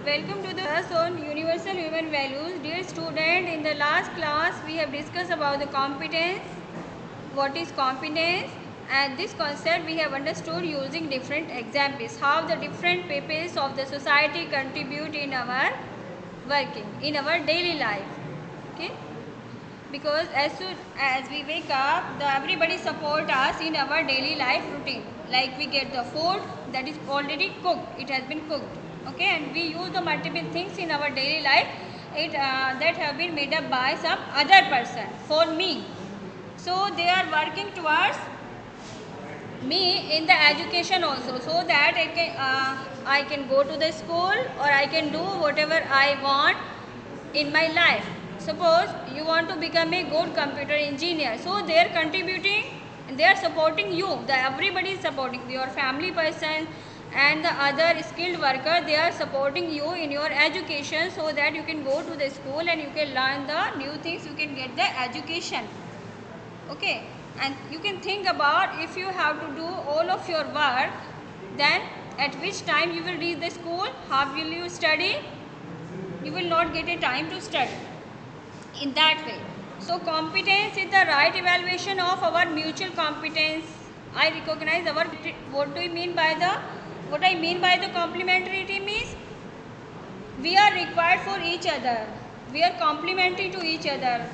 Welcome to the class on Universal Human Values. Dear student, in the last class we have discussed about the competence, what is competence, and this concept we have understood using different examples, how the different peoples of the society contribute in our working, in our daily life. Okay? Because as soon as we wake up, everybody support us in our daily life routine. Like we get the food that is already cooked, it has been cooked, okay, and we use the multiple things in our daily life that have been made up by some other person for me. So they are working towards me in the education also, so that I can go to the school or I can do whatever I want in my life. Suppose you want to become a good computer engineer, so they are contributing, they are supporting you. Everybody is supporting your family person and the other skilled worker. They are supporting you in your education, so that you can go to the school and you can learn the new things, you can get the education. Okay, and you can think about, if you have to do all of your work, then at which time you will reach the school, how will you study? You will not get a time to study in that way. So competence is the right evaluation of our mutual competence. I recognize our, what I mean by the complementarity means we are required for each other, we are complementary to each other.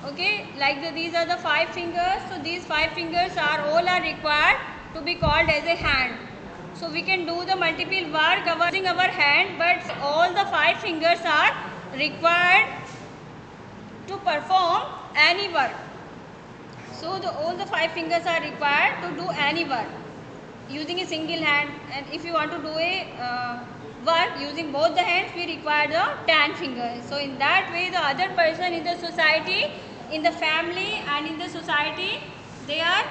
Okay, like these are the 5 fingers, so these 5 fingers are all are required to be called as a hand. So we can do the multiple work using our hand, but all the 5 fingers are required to perform any work. So all the 5 fingers are required to do any work using a single hand, and if you want to do a work using both the hands, we require the 10 fingers. So in that way, the other person in the society, in the family and in the society, they are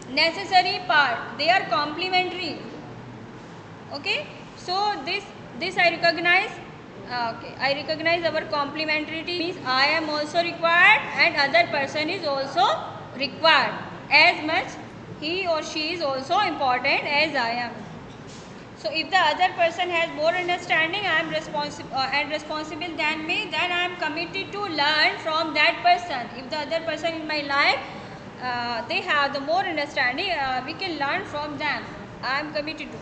necessary part, they are complementary. Okay, so this I recognize. Okay, I recognize our complementarity means I am also required and other person is also required, as much he or she is also important as I am. So if the other person has more understanding, I am responsible than me, then I am committed to learn from that person. If the other person in my life, they have the more understanding, we can learn from them. I am committed to.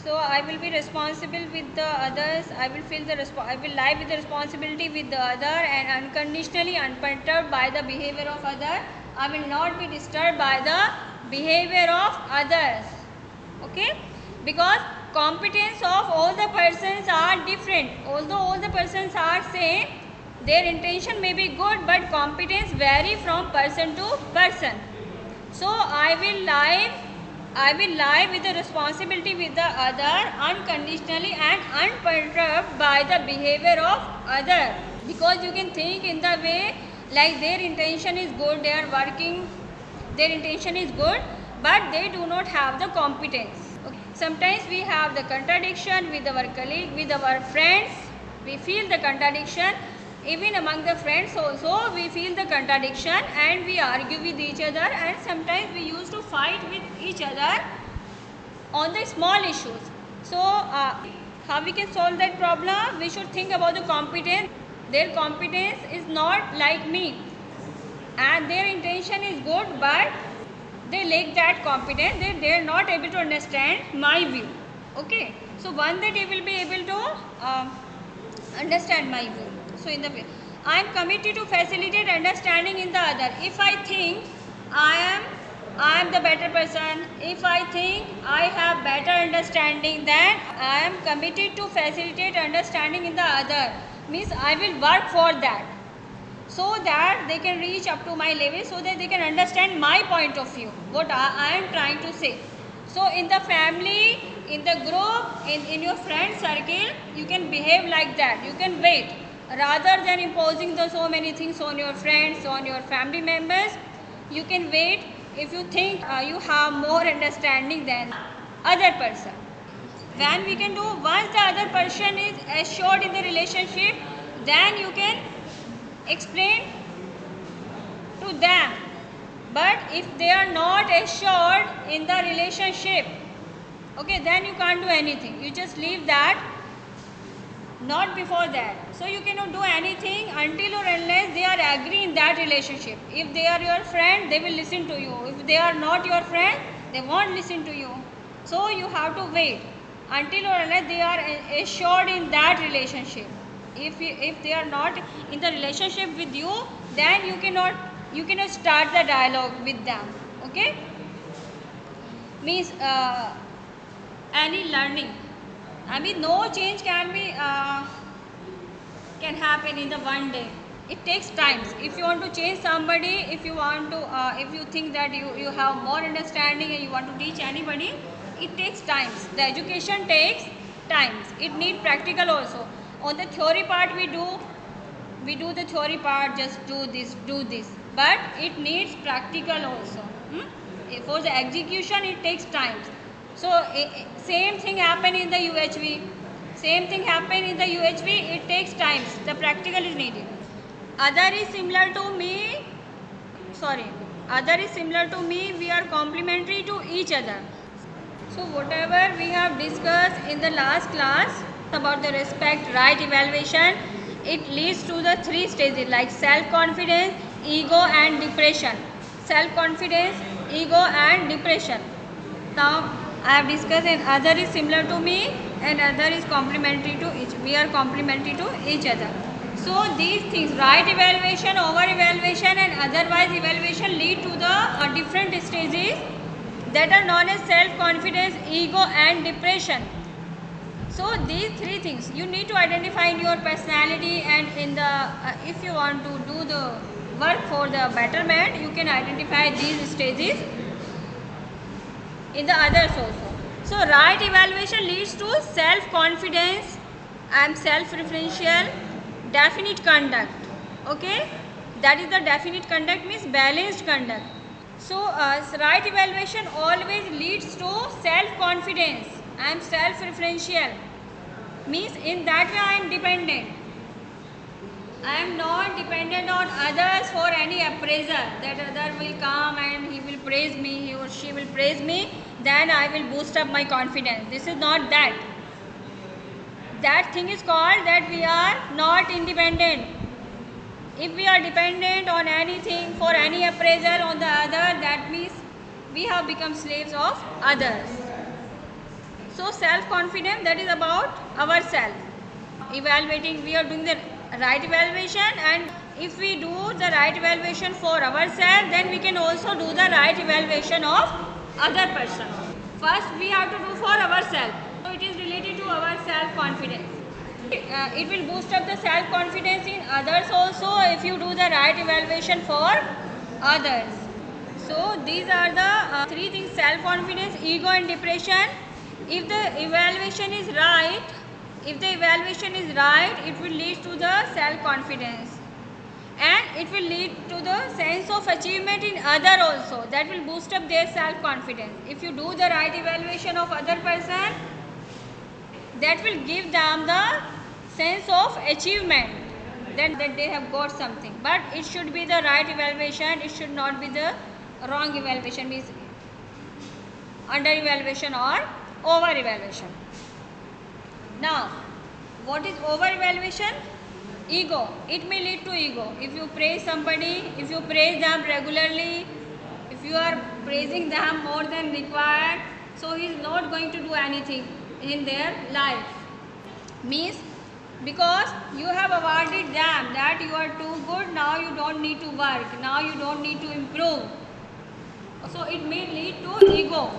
So I will be responsible with the others. I will live with the responsibility with the other and unconditionally unperturbed by the behavior of other. I will not be disturbed by the behavior of others. Okay, because competence of all the persons are different. Although all the persons are same, their intention may be good, but competence vary from person to person. So I will live with the responsibility with the other unconditionally and unperturbed by the behavior of other. Because you can think in the way like their intention is good, they are working, their intention is good, but they do not have the competence. Okay. Sometimes we have the contradiction with our colleague, with our friends, we feel the contradiction. Even among the friends also we feel the contradiction and we argue with each other, and sometimes we used to fight with each other on the small issues. So how we can solve that problem? We should think about the competence. Their competence is not like me and their intention is good, but they lack that competence, they are not able to understand my view. Okay, so one day they will be able to understand my view. So in the way I am committed to facilitate understanding in the other. If I think I am the better person, if I think I have better understanding, then I am committed to facilitate understanding in the other. Means I will work for that, so that they can reach up to my level, so that they can understand my point of view, what I am trying to say. So in the family, in the group, in your friend circle, you can behave like that. You can wait. Rather than imposing so many things on your friends, on your family members, you can wait if you think you have more understanding than other person. When we can do, once the other person is assured in the relationship, then you can explain to them. But if they are not assured in the relationship, okay, then you can't do anything. You just leave that not before that. So you cannot do anything until or unless they are agree in that relationship. If they are your friend, they will listen to you. If they are not your friend, they won't listen to you. So you have to wait until or unless they are assured in that relationship. If they are not in the relationship with you, then you cannot start the dialogue with them. Okay, means any learning, I mean no change can happen in the one day. It takes times. If you want to change somebody, if you want to if you think that you have more understanding and you want to teach anybody, it takes times. The education takes times. It needs practical also. On the theory part we do the theory part, just do this, but it needs practical also. For the execution it takes times. So same thing happen in the UHV. Same thing happen in the UHV. It takes times. The practical is needed. Other is similar to me. Other is similar to me. We are complementary to each other. So whatever we have discussed in the last class about the respect, right evaluation, it leads to the 3 stages like self-confidence, ego and depression. Self-confidence, ego and depression. Now I have discussed, and other is similar to me and other is complementary to each. We are complementary to each other. So these things, right evaluation, over evaluation and otherwise evaluation, lead to the different stages that are known as self-confidence, ego and depression. So these 3 things you need to identify in your personality, and in the if you want to do the work for the betterment, you can identify these stages in the others also. So right evaluation leads to self-confidence and self-referential definite conduct. Okay, that is the definite conduct, means balanced conduct. So right evaluation always leads to self-confidence. I am self-referential, means in that way I am dependent. I am not dependent on others for any appraisal, that other will come and he will praise me, he or she will praise me, then I will boost up my confidence. This is not that. That thing is called that we are not independent. If we are dependent on anything for any appraisal on the other, that means we have become slaves of others. So self-confidence, that is about ourselves. Evaluating, we are doing the right evaluation, and if we do the right evaluation for ourselves, then we can also do the right evaluation of other person. First we have to do for ourselves. So it is related to our self-confidence. It will boost up the self-confidence in others also if you do the right evaluation for others. So these are the 3 things: self-confidence, ego and depression. If the evaluation is right, it will lead to the self-confidence, and it will lead to the sense of achievement in other also. That will boost up their self-confidence. If you do the right evaluation of other person, that will give them the sense of achievement, then that they have got something. But it should be the right evaluation. It should not be the wrong evaluation, means under evaluation or over evaluation. Now what is over evaluation? Ego. It may lead to ego. If you praise somebody, if you praise them regularly, if you are praising them more than required, so he is not going to do anything in their life. Means because you have awarded them that you are too good, now you don't need to work, now you don't need to improve. So it may lead to ego.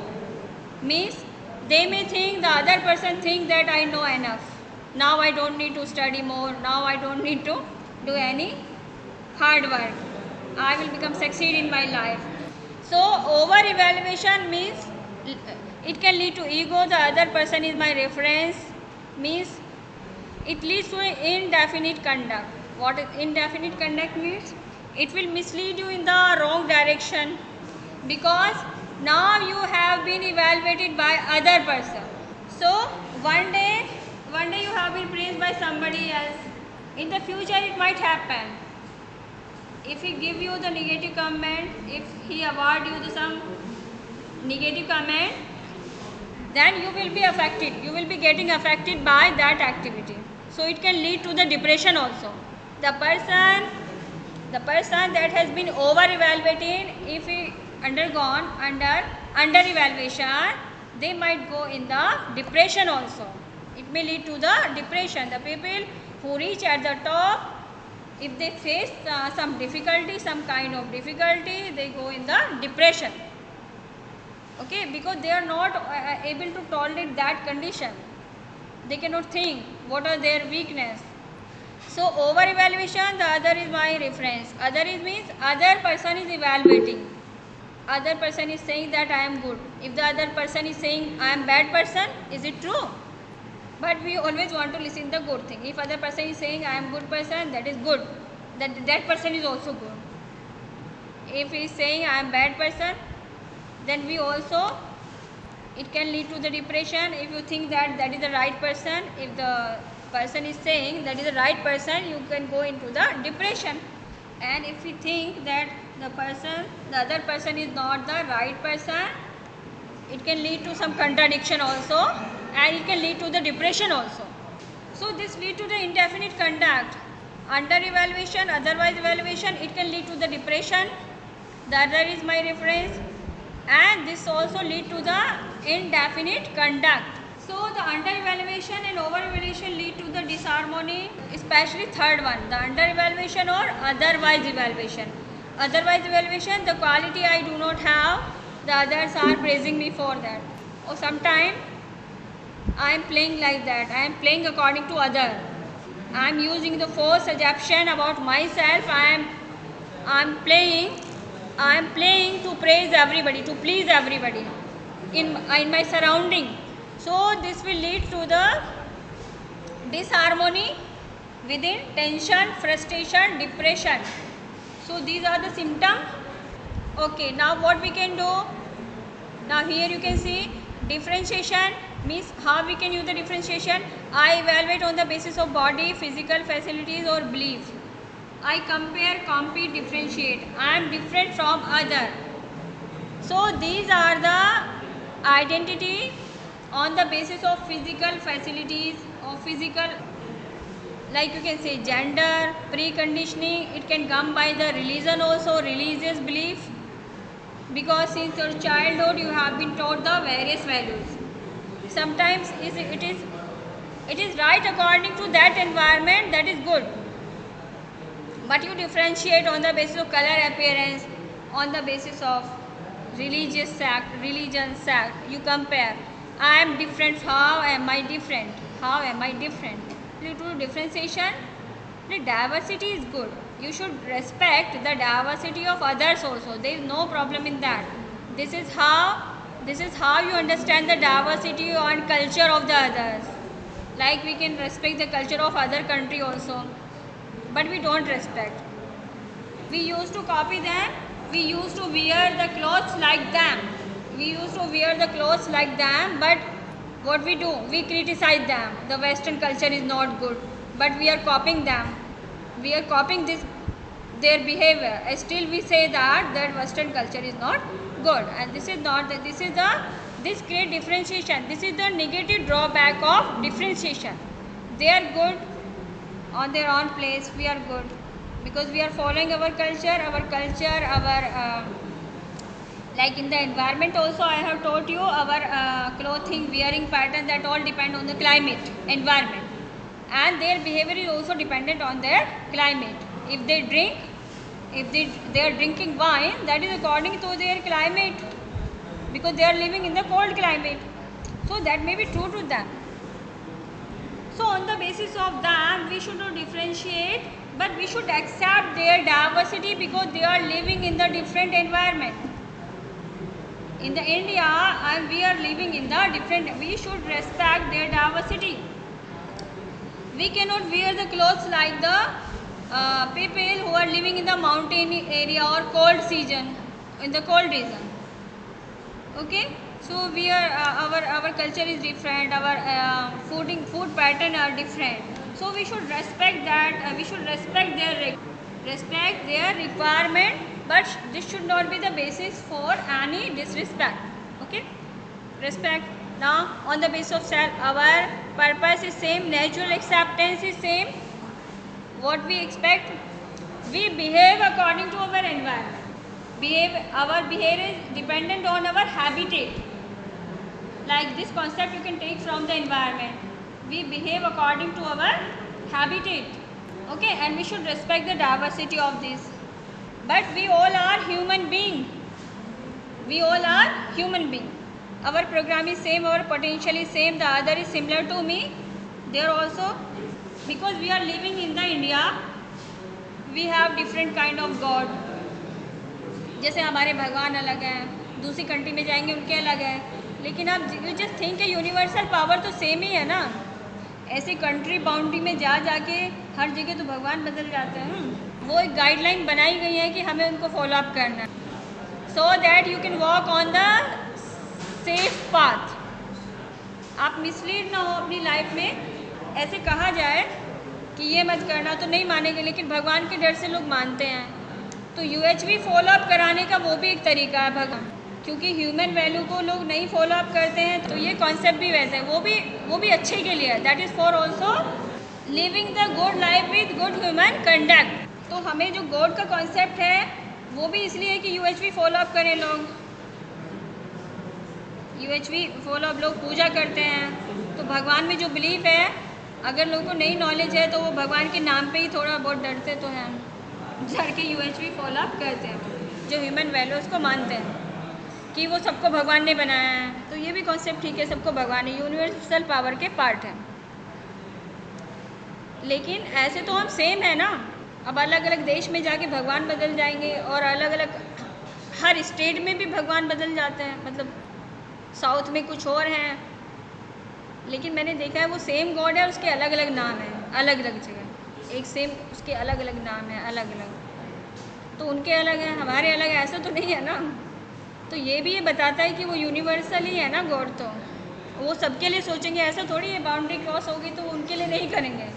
Means they may think, the other person think that I know enough, now I don't need to study more, now I don't need to do any hard work, I will become succeed in my life. So over evaluation means it can lead to ego. The other person is my reference, means it leads to indefinite conduct. What is indefinite conduct means? It will mislead you in the wrong direction, because now you have been evaluated by other person. So one day you have been praised by somebody else. In the future it might happen. If he give you the negative comment, if he award you some negative comment, then you will be affected. You will be getting affected by that activity. So it can lead to the depression also. The person that has been over evaluated, if he undergone under evaluation, they might go in the depression also. It may lead to the depression. The people who reach at the top, if they face some difficulty, some kind of difficulty, they go in the depression. Okay, because they are not able to tolerate that condition. They cannot think what are their weakness. So over evaluation, the other is my reference. Other is means other person is evaluating. Other person is saying that I am good. If the other person is saying I am bad person, is it true? But we always want to listen the good thing. If other person is saying I am good person, that is good. That person is also good. If he is saying I am bad person, then we also, it can lead to the depression. If you think that is the right person, if the person is saying that is the right person, you can go into the depression. And if you think that the other person is not the right person, it can lead to some contradiction also, and it can lead to the depression also. So this lead to the indefinite conduct. Under evaluation, otherwise evaluation, it can lead to the depression. The other is my reference. And this also lead to the indefinite conduct. So the under evaluation and over evaluation lead to the disharmony, especially third one, the under evaluation or otherwise evaluation. Otherwise evaluation, the quality I do not have, the others are praising me for that. Or sometime I am playing like that, I am playing according to other. I am using the false suggestion about myself. I am playing to praise everybody, to please everybody in my surrounding. So this will lead to the disharmony within, tension, frustration, depression. So these are the symptoms. Okay, now what we can do? Now here you can see differentiation means how we can use the differentiation. I evaluate on the basis of body, physical facilities or belief. I compare, compete, differentiate. I am different from other. So these are the identity on the basis of physical facilities or physical, like you can say gender, preconditioning. It can come by the religion also, religious belief, because since your childhood you have been taught the various values. Sometimes it is right according to that environment, that is good. But you differentiate on the basis of color, appearance, on the basis of religion sect. You compare. I am different. How am I different? How am I different? Due to differentiation, the diversity is good. You should respect the diversity of others also. There is no problem in that. This is how you understand the diversity and culture of the others. Like we can respect the culture of other country also, but we don't respect. We used to copy them. We used to wear the clothes like them. But what we do? We criticize them. The Western culture is not good, but we are copying them. We are copying their behavior. Still we say that Western culture is not good, and this create differentiation. This is the negative drawback of differentiation. They are good on their own place. We are good because we are following our culture, like in the environment also. I have taught you our clothing, wearing pattern, that all depend on the climate, environment, and their behavior is also dependent on their climate. If they are drinking wine, that is according to their climate, because they are living in the cold climate. So that may be true to them. So on the basis of that, we should not differentiate, but we should accept their diversity because they are living in the different environment. In the India, and we are living in the different, we should respect their diversity. We cannot wear the clothes like the people who are living in the mountain area or cold season, in the cold region. Okay, so we are our culture is different, our food pattern are different. So we should respect that. We should respect their requirement, but this should not be the basis for any disrespect. Okay, respect. Now on the basis of self, our purpose is same, natural acceptance is same. What we expect, we behave according to our environment. Our behavior is dependent on our habitat. Like this concept you can take from the environment. We behave according to our habitat. Okay, and we should respect the diversity of this. But we all are human being. We all are human being. Our program is same, our potential is same, the other is similar to me. They are also, because we are living in the India, we have different kind of God. जैसे हमारे भगवान अलग हैं, दूसरी country में जाएंगे उनके अलग है, लेकिन अब you just think universal power तो सेम ही है ना. ऐसे कंट्री बाउंड्री में जाके हर जगह तो भगवान बदल जाते हैं. वो एक गाइडलाइन बनाई गई है कि हमें उनको फॉलो अप करना है, so that you can walk on the safe path. आप मिसलीड ना हो अपनी लाइफ में. ऐसे कहा जाए कि ये मत करना तो नहीं मानेंगे, लेकिन भगवान के डर से लोग मानते हैं. तो UHV फॉलो अप कराने का वो भी एक तरीका है भगवान, क्योंकि ह्यूमन वैल्यू को लोग नहीं फॉलो अप करते हैं. तो ये कॉन्सेप्ट भी वैसे है, वो भी अच्छे के लिए है. That is for also living the good life with good human conduct. तो हमें जो गॉड का कॉन्सेप्ट है वो भी इसलिए कि UHV फॉलो अप करें लोग. UHV फॉलो अप लोग पूजा करते हैं, तो भगवान में जो बिलीफ है, अगर लोगों को नई नॉलेज है तो वो भगवान के नाम पे ही थोड़ा बहुत डरते तो हैं, डर के UHV फॉलो अप करते हैं, जो ह्यूमन वैल्यूज़ को मानते हैं कि वो सबको भगवान ने बनाया है. तो ये भी कॉन्सेप्ट ठीक है, सबको भगवान है, यूनिवर्सल पावर के पार्ट है. लेकिन ऐसे तो हम सेम है ना. अब अलग अलग देश में जाके भगवान बदल जाएंगे, और अलग अलग हर स्टेट में भी भगवान बदल जाते हैं. मतलब साउथ में कुछ और हैं, लेकिन मैंने देखा है वो सेम गॉड है, उसके अलग अलग नाम हैं, अलग अलग जगह एक सेम उसके अलग अलग नाम हैं, अलग अलग. तो उनके अलग हैं, हमारे अलग है, ऐसा तो नहीं है ना. तो ये भी ये बताता है कि वो यूनिवर्सल ही है ना गॉड. तो वो सबके लिए सोचेंगे, ऐसा थोड़ी है बाउंड्री क्रॉस होगी तो उनके लिए नहीं करेंगे.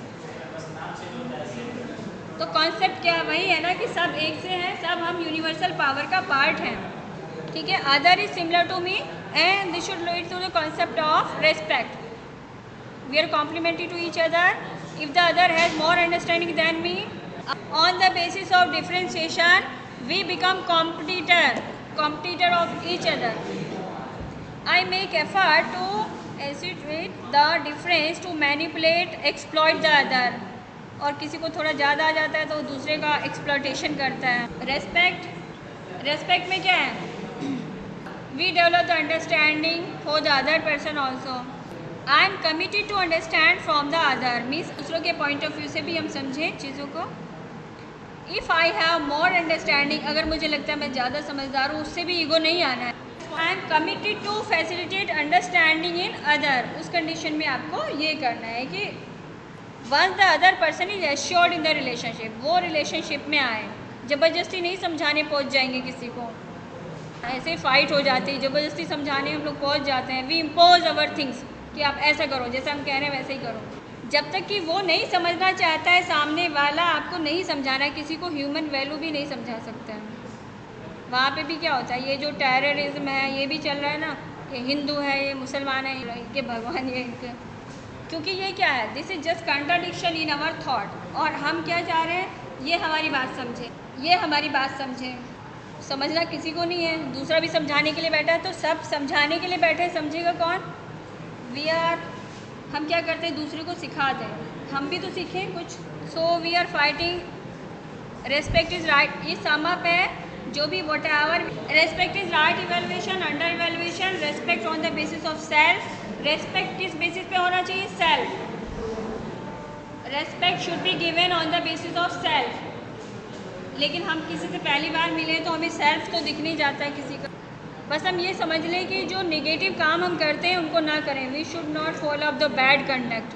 तो कॉन्सेप्ट क्या वही है ना कि सब एक से हैं, सब हम यूनिवर्सल पावर का पार्ट हैं. ठीक है. Other is similar to me and this should lead to the concept of respect. We are complementary to each other. If the other has more understanding than me, on the basis of differentiation we become competitor of each other. I make effort to accentuate the difference to manipulate, exploit the other. और किसी को थोड़ा ज़्यादा आ जाता है तो दूसरे का एक्सप्लॉयटेशन करता है. रेस्पेक्ट में क्या है, we develop the understanding for the other person also. I am committed to understand from the other, means दूसरों के पॉइंट ऑफ व्यू से भी हम समझें चीज़ों को. If I have more understanding, अगर मुझे लगता है मैं ज़्यादा समझदार हूँ, उससे भी ईगो नहीं आना है. I am committed to facilitate understanding in other. उस कंडीशन में आपको ये करना है कि once the other person is assured in the relationship, वो रिलेशनशिप में आए. ज़बरदस्ती नहीं समझाने पहुँच जाएंगे किसी को, ऐसे फाइट हो जाती है. ज़बरदस्ती समझाने हम लोग पहुँच जाते हैं. वी इम्पोज अवर थिंग्स कि आप ऐसा करो, जैसे हम कह रहे हैं वैसे ही करो. जब तक कि वो नहीं समझना चाहता है सामने वाला, आपको नहीं समझाना है. किसी को ह्यूमन वैल्यू भी नहीं समझा सकता है. वहाँ पे भी क्या होता है, ये जो टेररिज्म है ये भी चल रहा है ना, कि हिंदू है, ये मुसलमान है, इनके भगवान ये इनके, क्योंकि ये क्या है, this is just contradiction in our thought. और हम क्या चाह रहे हैं, ये हमारी बात समझे, ये हमारी बात समझे. समझना किसी को नहीं है, दूसरा भी समझाने के लिए बैठा है, तो सब समझाने के लिए बैठे, समझेगा कौन. हम क्या करते हैं, दूसरे को सिखा दें, हम भी तो सीखें कुछ. So we are fighting. Respect is right, ये सम अप है जो भी whatever. Respect is right evaluation, under evaluation, respect on the basis of self. Respect किस बेसिस पे होना चाहिए, self. Respect should be given on the basis of self. लेकिन हम किसी से पहली बार मिले तो हमें सेल्फ तो दिख नहीं जाता है किसी का. बस हम ये समझ लें कि जो नेगेटिव काम हम करते हैं उनको ना करें. We should not follow up the bad conduct.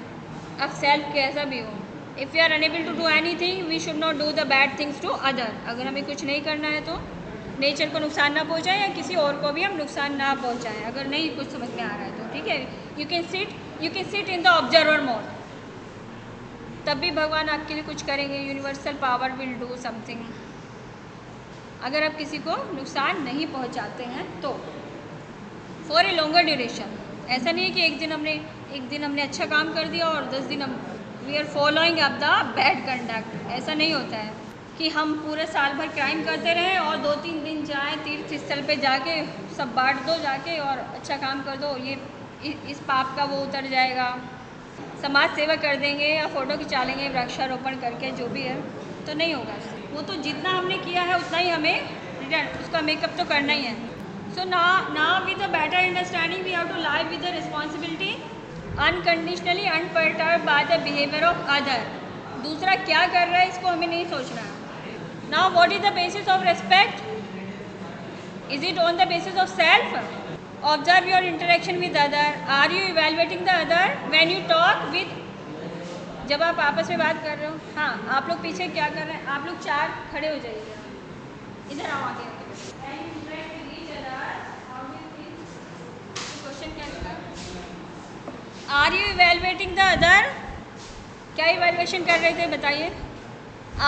अब सेल्फ कैसा भी हो, if you are unable to do anything, we should not do the bad things to other. अगर हमें कुछ नहीं करना है तो नेचर को नुकसान ना पहुँचाएं, या किसी और को भी हम नुकसान ना पहुँचाएं. अगर नहीं कुछ समझ में आ रहा है तो ठीक है, you can sit in the observer mode. तब भी भगवान आपके लिए कुछ करेंगे. Universal power will do something. अगर आप किसी को नुकसान नहीं पहुंचाते हैं तो फॉर ए लॉन्गर ड्यूरेशन. ऐसा नहीं है कि एक दिन हमने अच्छा काम कर दिया और 10 दिन हम we are following up the bad conduct. ऐसा नहीं होता है कि हम पूरे साल भर क्राइम करते रहें और 2-3 दिन जाए तीर्थ स्थल पे जाके सब बांट दो जाके और अच्छा काम कर दो, ये इस पाप का वो उतर जाएगा। समाज सेवा कर देंगे या फ़ोटो खिंचा लेंगे वृक्षारोपण करके, जो भी है, तो नहीं होगा। वो तो जितना हमने किया है उतना ही हमें रिटर्न उसका मेकअप तो करना ही है। So now with a better understanding we have to live with the responsibility unconditionally unperturbed by the behaviour of other. दूसरा क्या कर रहा है इसको हमें नहीं सोचना है। Now what is the basis of respect? Is it on the basis of self? Observe your interaction with other. Are you evaluating the other when you talk with? जब आप आपस में बात कर रहे हो, हाँ, आप लोग पीछे क्या कर रहे हैं? आप लोग 4 खड़े हो जाइए, इधर आओ आगे। क्वेश्चन क्या लिखा? Are you evaluating the other? क्या इवेल्युएशन कर रहे थे बताइए?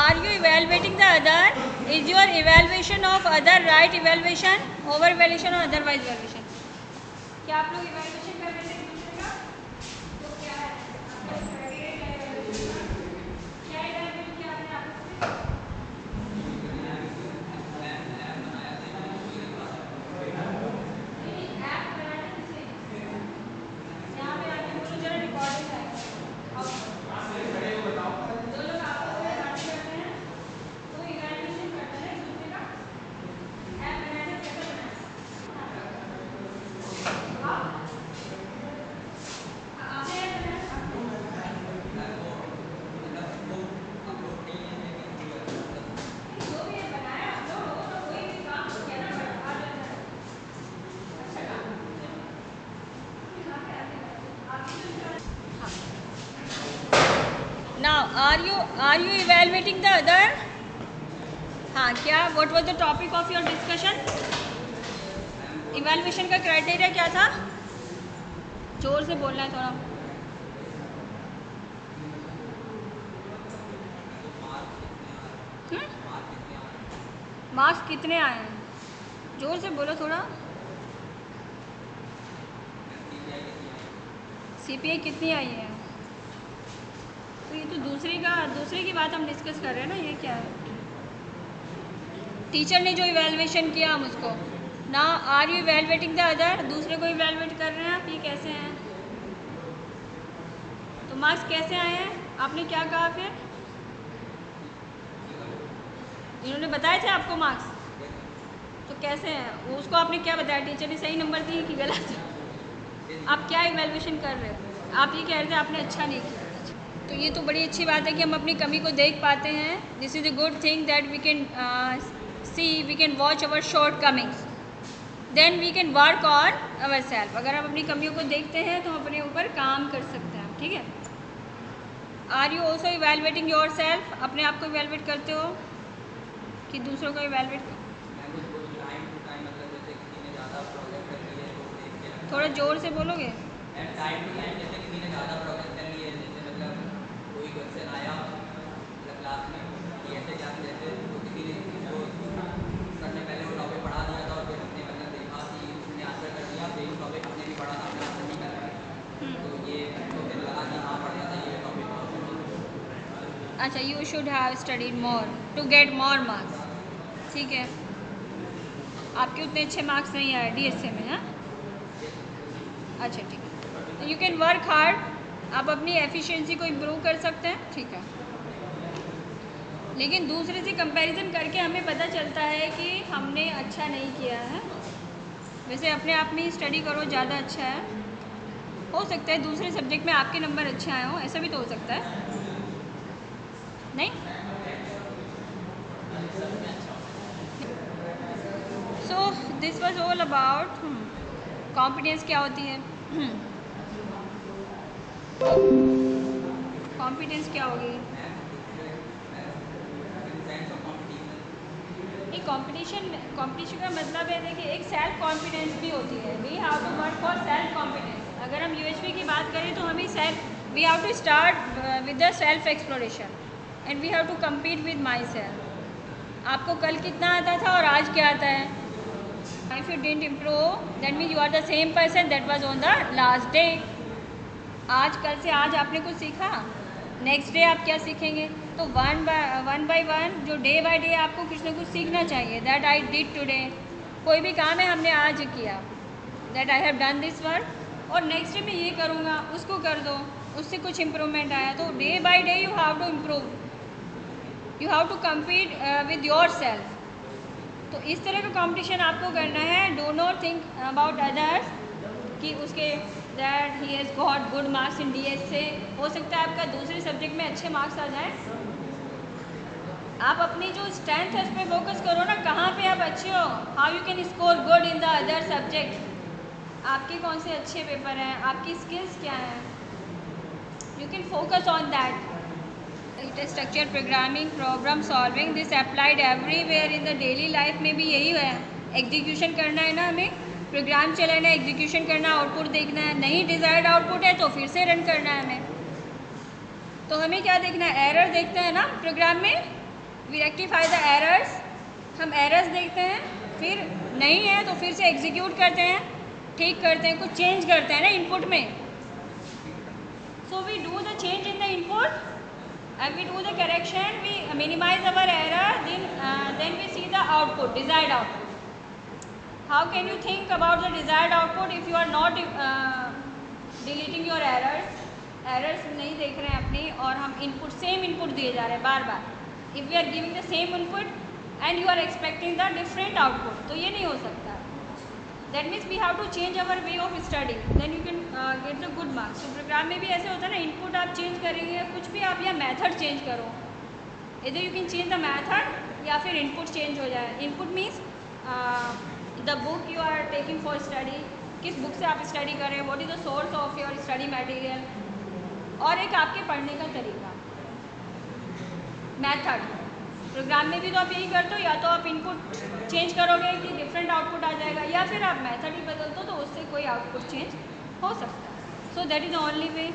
Are you evaluating the other? Is your evaluation of other right evaluation, over evaluation or otherwise evaluation? क्या आप लोग इवैल्यूएशन कर रहे थे दूसरे का? तो क्या है आपका क्राइटेरिया? क्या इवैल्यूएशन का? क्या इवैल्यूएट किया आपने आपस में? ऐप बनाने किसने? यहाँ पे आके बोलो जरा, रिकॉर्डिंग है। दो लोग आपस में बात करते हैं तो इवैल्यूएशन करते हैं दूसरे का। ऐप बनाने कैसे बनाना? Now, are you evaluating the other? हाँ, क्या? What was the topic of your discussion? Evaluation का क्राइटेरिया क्या था? जोर से बोलना है थोड़ा। मार्क्स कितने आए हैं? जोर से बोलो थोड़ा। सीपीआई कितनी आई है? तो ये तो दूसरे की बात हम डिस्कस कर रहे हैं ना, ये क्या है? टीचर ने जो इवैल्यूएशन किया हम उसको ना। Are you evaluating the other? दूसरे को इवैल्यूएट कर रहे हैं आप, ये कैसे हैं? तो मार्क्स कैसे आए हैं? आपने क्या कहा फिर? इन्होंने बताए थे आपको मार्क्स, तो कैसे हैं वो? उसको आपने क्या बताया? टीचर ने सही नंबर दिए कि गलत? आप क्या इवैल्यूएशन कर रहे हो? आप ये कह रहे थे आपने अच्छा नहीं किया। तो ये तो बड़ी अच्छी बात है कि हम अपनी कमी को देख पाते हैं। This is a good thing that we can see, we can watch our shortcomings, then we can work on our self. अगर हम अपनी कमियों को देखते हैं तो हम अपने ऊपर काम कर सकते हैं, ठीक है? Are you also evaluating your self? अपने आप को इवैल्यूएट करते हो कि दूसरों को इवैल्यूएट? थोड़ा जोर से बोलोगे? अच्छा, you should have studied more to get more marks, ठीक है? आपके उतने अच्छे मार्क्स नहीं आए डीएसए में, हाँ? अच्छा, ठीक है। तो यू कैन वर्क हार्ड, आप अपनी एफिशिएंसी को इम्प्रूव कर सकते हैं, ठीक है? लेकिन दूसरे से कंपैरिजन करके हमें पता चलता है कि हमने अच्छा नहीं किया है। वैसे अपने आप में ही स्टडी करो, ज़्यादा अच्छा है। हो सकता है दूसरे सब्जेक्ट में आपके नंबर अच्छे आए हों, ऐसा भी तो हो सकता है, नहीं? So this was all about competence क्या होती है। कॉम्पिटेंस क्या होगी? नहीं, कंपटीशन का मतलब है, देखिए, एक सेल्फ कॉन्फिडेंस भी होती है। We have to work for self confidence. अगर हम यूएचपी की बात करें तो हमें we have to start with the self exploration and we have to compete with my self. आपको कल कितना आता था और आज क्या आता है? if you didn't improve, that means you are the same person that was on the last day. आज कल से आज आपने कुछ सीखा, नेक्स्ट डे आप क्या सीखेंगे? तो वन बाय वन जो डे बाय डे आपको कुछ ना कुछ सीखना चाहिए. That I did today. कोई भी काम है हमने आज किया, that I have done this work, और नेक्स्ट डे मैं ये करूँगा, उसको कर दो, उससे कुछ इम्प्रूवमेंट आया. तो day by day you have to improve, you have to compete with your self. तो इस तरह का कंपटीशन आपको करना है. Do not think about others कि उसके that he has got good marks in DS से. हो सकता है आपका दूसरे सब्जेक्ट में अच्छे मार्क्स आ जाए. आप अपनी जो स्ट्रेंथ है उस पर फोकस करो ना, कहाँ पे आप अच्छे हो, how you can score good in the other subject. आपके कौन से अच्छे पेपर हैं, आपकी स्किल्स क्या हैं, you can focus on that. It is structure programming, problem solving, this applied everywhere in the daily life में भी यही है. एग्जीक्यूशन करना है ना, हमें प्रोग्राम चलाना है, एग्जीक्यूशन करना, आउटपुट देखना है. नहीं डिज़ायर्ड आउटपुट है तो फिर से रन करना है हमें. तो हमें क्या देखना है, एरर देखते हैं ना प्रोग्राम में, वी रेक्टिफाई द एरर्स. हम एरर्स देखते हैं, फिर नहीं है तो फिर से एग्जीक्यूट करते हैं, ठीक करते हैं, कुछ चेंज करते हैं ना इनपुट में. So we do the change in the input and we do the correction, we minimize our error, then we see the output, desired output. How can you think about the desired output if you are not deleting your errors? Errors नहीं देख रहे हैं अपनी, और हम input same input दिए जा रहे हैं बार बार. If we are giving the same input and you are expecting the different output, तो ये नहीं हो सकता. That means we have to change our way of studying, then you can get the good marks. तो programme में भी ऐसे होता है ना, इनपुट आप चेंज करेंगे, कुछ भी आप या मेथड चेंज करो, इधर you can change the method या फिर इनपुट चेंज हो जाए. Input means the book you are taking for study, किस बुक से आप स्टडी कर रहे हैं, what is the source of your study material, और एक आपके पढ़ने का तरीका, मेथड. प्रोग्राम में भी तो आप यही करते हो, या तो आप इनपुट चेंज करोगे कि डिफरेंट आउटपुट आ जाएगा, या फिर आप मेथड ही बदल दो तो उससे कोई आउटपुट चेंज हो सकता है. So that is the only way.